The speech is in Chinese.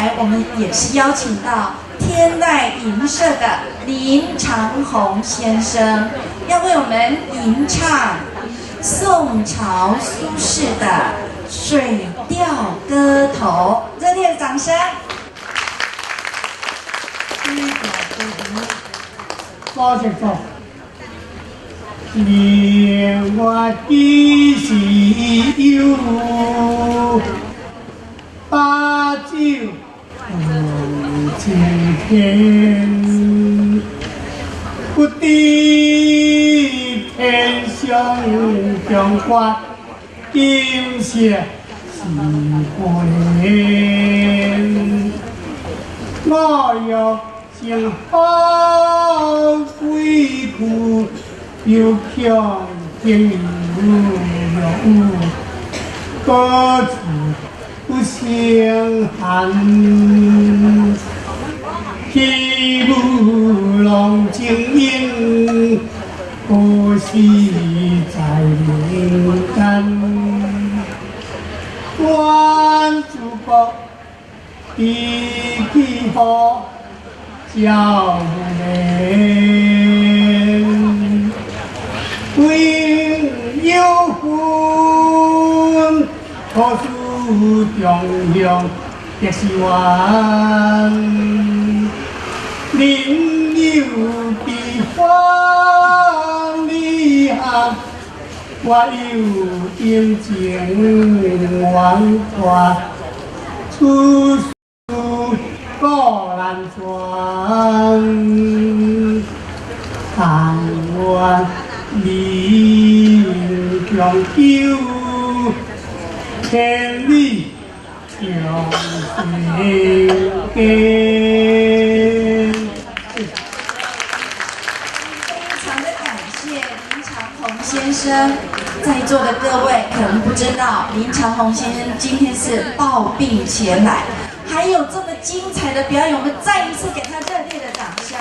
来我们也是邀请到天籁吟社的林长宏先生，要为我们吟唱宋朝苏轼的《水调歌头》，热烈的掌声！水调歌头，多谢说。念我几时有把酒问青天，不敌天上中华金色是欢，我欲成好归途。又强天有各自不相寒，起舞浪情音，可惜在人间。愿祖国地气好，照人。为有分，可诉中央的希望。另有悲欢离合，我有阴情万化，处处各难全。但愿你长久，千里长相见。非常的感谢林长宏先生，在座的各位可能不知道，林长宏先生今天是抱病前来，还有这么精彩的表演，我们再一次给他热烈的掌声。